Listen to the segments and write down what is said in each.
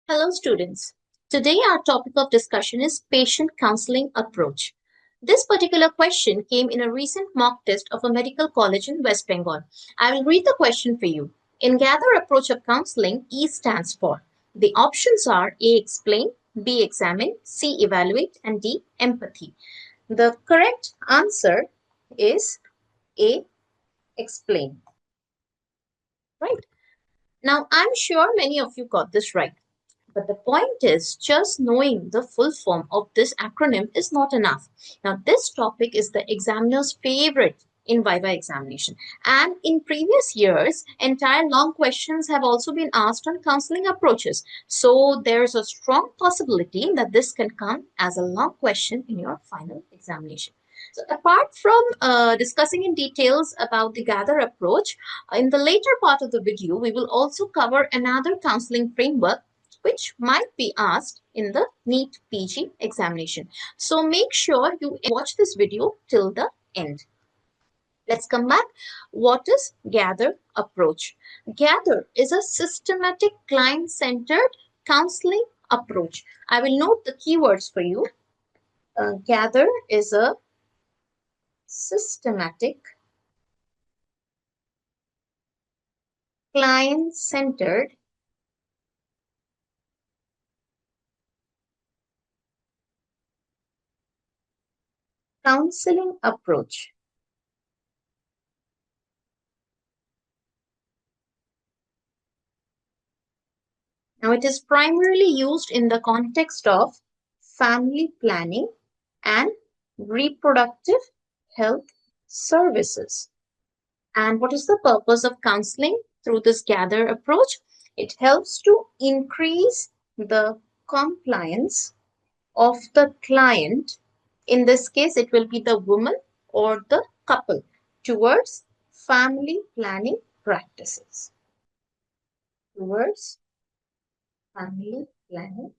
Hello students. Today our topic of discussion is patient counseling approach. This particular question came in a recent mock test of a medical college in West Bengal. I will read the question for you. In gather approach of counseling, E stands for. The options are A explain, B examine, C evaluate and D empathy. The correct answer is A explain. Right? Now I'm sure many of you got this right. But the point is, just knowing the full form of this acronym is not enough. Now, this topic is the examiner's favorite in Viva examination. And in previous years, entire long questions have also been asked on counseling approaches. So there's a strong possibility that this can come as a long question in your final examination. So apart from discussing in details about the gather approach, in the later part of the video, we will also cover another counseling framework which might be asked in the NEET PG examination. So make sure you watch this video till the end. Let's come back. What is gather approach? Gather is a systematic client-centered counseling approach. I will note the keywords for you. Gather is a systematic client-centered counseling approach. Now, it is primarily used in the context of family planning and reproductive health services. And what is the purpose of counseling through this gather approach? It helps to increase the compliance of the client. In this case, it will be the woman or the couple towards family planning practices. Towards family planning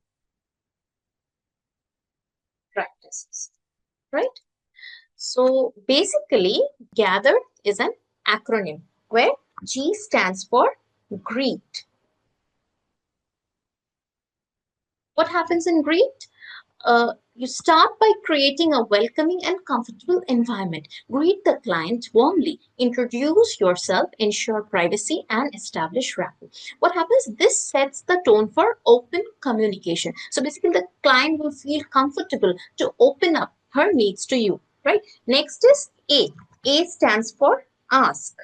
practices, right? So basically, gather is an acronym where G stands for greet. What happens in greet? You start by creating a welcoming and comfortable environment. Greet the client warmly. Introduce yourself, ensure privacy, and establish rapport. What happens? This sets the tone for open communication. So basically, the client will feel comfortable to open up her needs to you, right? Next is A. A stands for ask.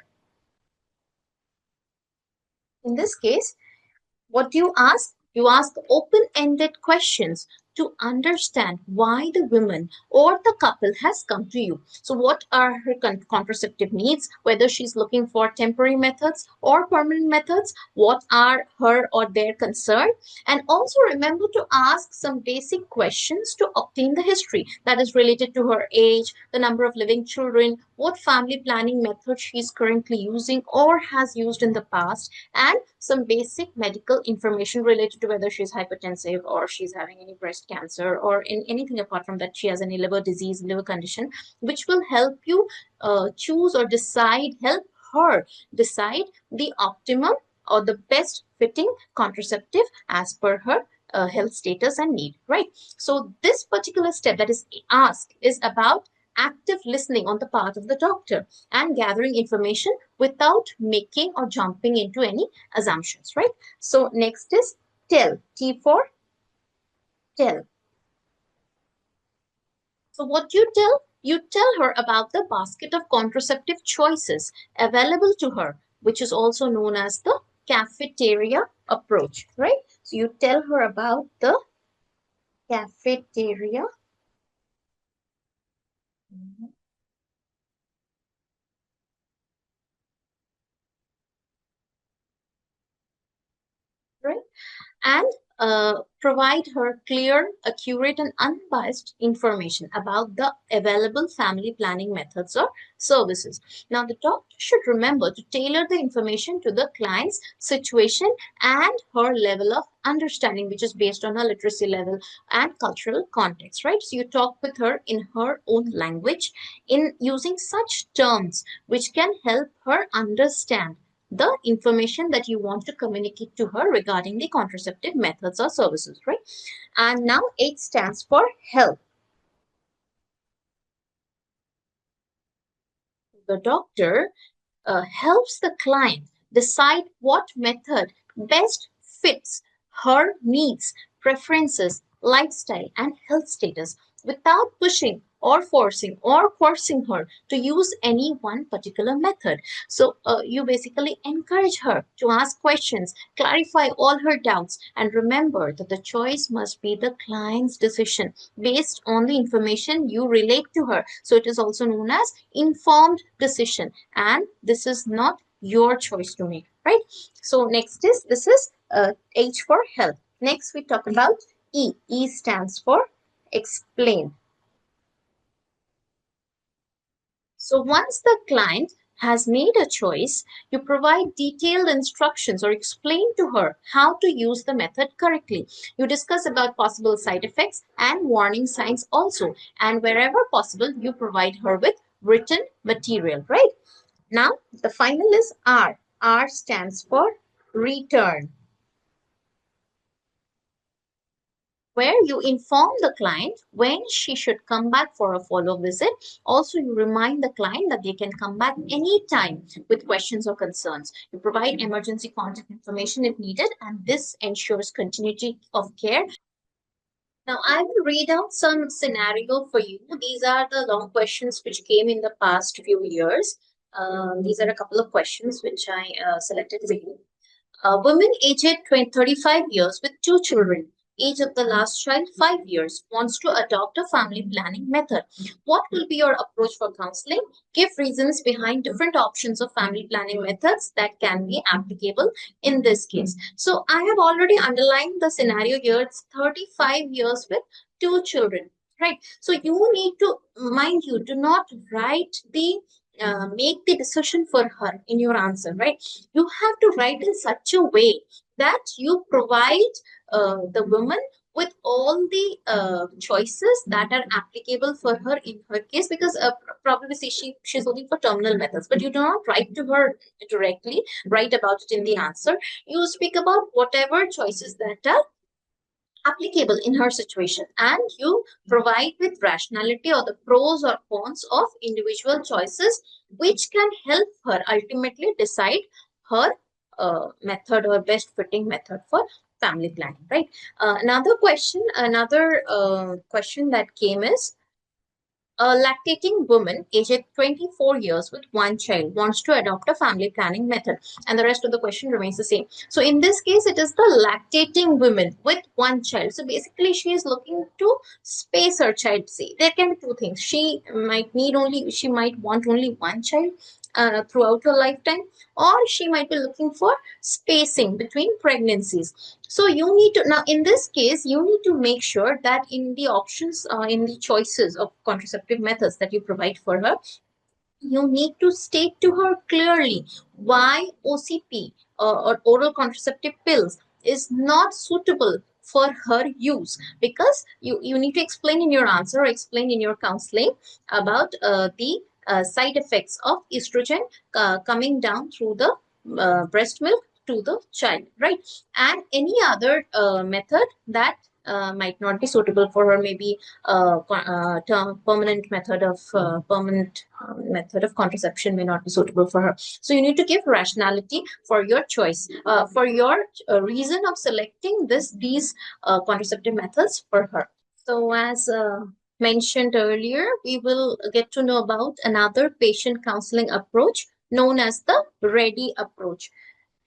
In this case, what do you ask? You ask open-ended questions to understand why the woman or the couple has come to you. So what are her contraceptive needs, whether she's looking for temporary methods or permanent methods, what are her or their concern, and also remember to ask some basic questions to obtain the history that is related to her age, the number of living children, what family planning method she's currently using or has used in the past, and some basic medical information related to whether she's hypertensive or she's having any breast cancer or in anything apart from that she has any liver disease, liver condition, which will help you choose or help her decide the optimum or the best fitting contraceptive as per her health status and need, right? So this particular step, that is ask, is about active listening on the part of the doctor and gathering information without making or jumping into any assumptions, right? So next is tell, T for tell. So what you tell? You tell her about the basket of contraceptive choices available to her, which is also known as the cafeteria approach, right? So you tell her about the cafeteria. Right? And provide her clear, accurate, and unbiased information about the available family planning methods or services. Now, the doctor should remember to tailor the information to the client's situation and her level of understanding, which is based on her literacy level and cultural context, right? So you talk with her in her own language in using such terms which can help her understand the information that you want to communicate to her regarding the contraceptive methods or services, right? And now H stands for help. The doctor helps the client decide what method best fits her needs, preferences, lifestyle, and health status without pushing or forcing her to use any one particular method. So you basically encourage her to ask questions, clarify all her doubts, and remember that the choice must be the client's decision based on the information you relate to her. So it is also known as informed decision, and this is not your choice to make, right? So next is, this is H for help. Next we talk about E. E stands for explain. So once the client has made a choice, you provide detailed instructions or explain to her how to use the method correctly. You discuss about possible side effects and warning signs also. And wherever possible, you provide her with written material, right? Now, the final is R. R stands for return, where you inform the client when she should come back for a follow visit. Also, you remind the client that they can come back anytime with questions or concerns. You provide emergency contact information if needed, and this ensures continuity of care. Now, I will read out some scenario for you. These are the long questions which came in the past few years. These are a couple of questions which I selected for you. A woman aged 35 years with two children, age of the last child 5 years, wants to adopt a family planning method. What will be your approach for counseling? Give reasons behind different options of family planning methods that can be applicable in this case. So I have already underlined the scenario here. It's 35 years with two children, right? So you need to, mind you, do not write the make the decision for her in your answer, right? You have to write in such a way that you provide the woman with all the choices that are applicable for her in her case, because probably see, she's looking for terminal methods, but you do not write to her directly, write about it in the answer. You speak about whatever choices that are applicable in her situation, and you provide with rationality or the pros or cons of individual choices which can help her ultimately decide her method or best fitting method for family planning, right? Another question that came is, a lactating woman aged 24 years with one child wants to adopt a family planning method, and the rest of the question remains the same. So in this case, it is the lactating woman with one child. So basically, she is looking to space her child. See, there can be two things. She might want only one child throughout her lifetime, or she might be looking for spacing between pregnancies. So you need to, now in this case, you need to make sure that in the options, in the choices of contraceptive methods that you provide for her, you need to state to her clearly why OCP or oral contraceptive pills is not suitable for her use, because you need to explain in your answer or explain in your counseling about the side effects of estrogen coming down through the breast milk to the child, right? And any other method that might not be suitable for her, maybe permanent method of contraception may not be suitable for her. So you need to give rationality for your choice, for your reason of selecting these contraceptive methods for her. So as mentioned earlier, we will get to know about another patient counseling approach known as the REDI approach.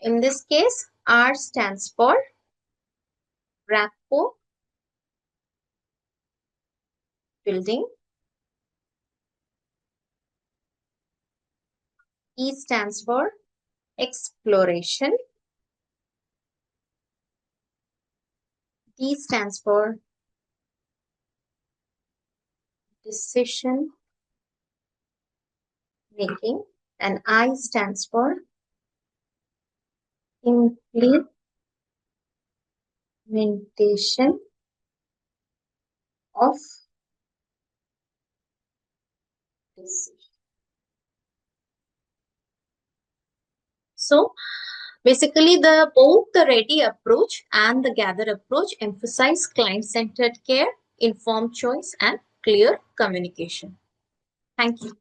In this case, R stands for rapport building. E stands for exploration. D stands for decision making. And I stands for implementation of decision. So basically, both the REDI approach and the gather approach emphasize client-centered care, informed choice, and clear communication. Thank you.